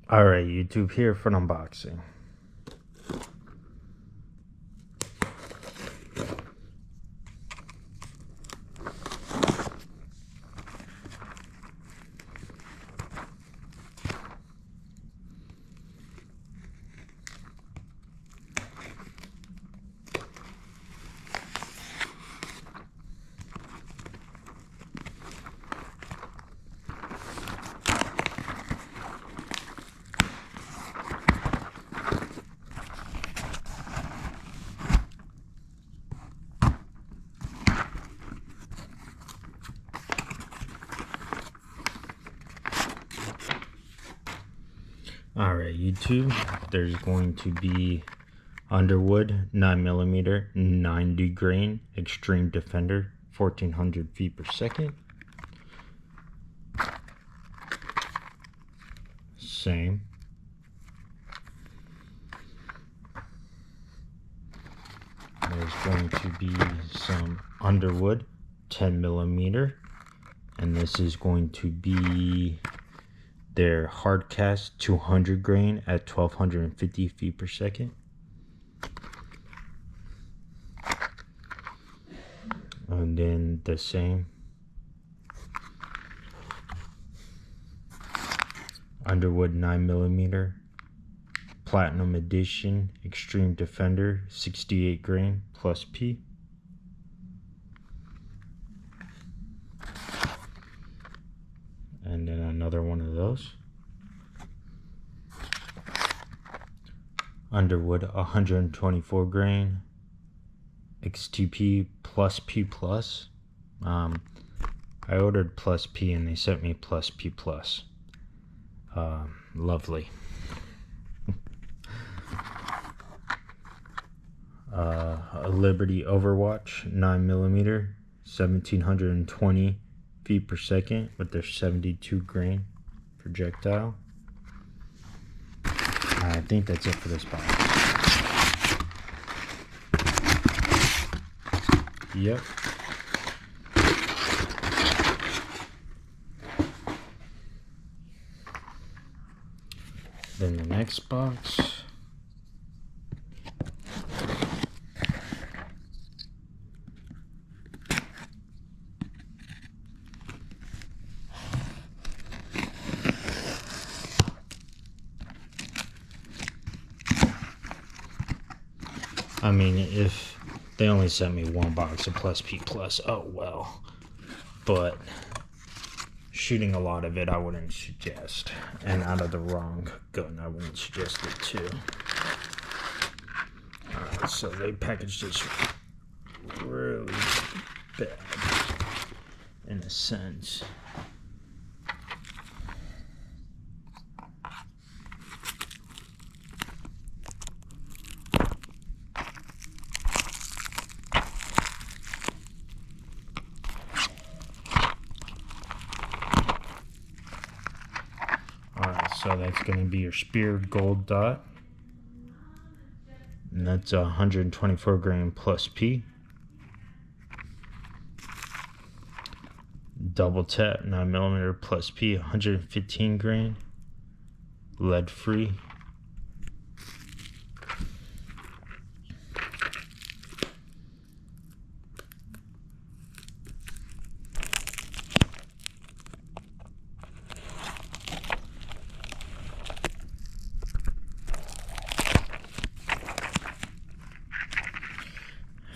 Alright, YouTube, here for an unboxing. Alright, YouTube, there's going to be Underwood 9mm 90 grain Extreme Defender 1400 feet per second. Same. There's going to be some Underwood 10mm, and this is going to be their Hardcast 200 grain at 1250 feet per second. And then the same Underwood 9mm Platinum Edition Extreme Defender 68 grain plus P. And then another one of those Underwood 124 grain XTP plus P plus. I ordered plus P and they sent me plus P plus. Lovely. A Liberty Overwatch 9mm 1720 feet per second with their 72 grain projectile. I think that's it for this box. Yep. Then the next box. I mean, if they only sent me one box of plus P plus, oh well. But shooting a lot of it, I wouldn't suggest. And out of the wrong gun, I wouldn't suggest it too. Alright, so they packaged this really bad, in a sense. So that's going to be your Spear Gold Dot, and that's 124 grain plus P. Double Tap 9mm plus P, 115 grain, lead free.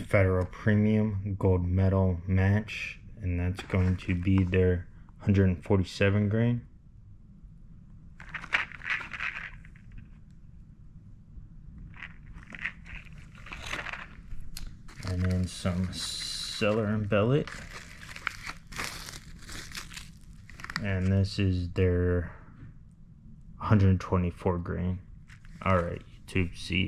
Federal Premium Gold Medal Match, and that's going to be their 147 grain. And then some Cellar and Bellet, and this is their 124 grain. Alright, YouTube, see you.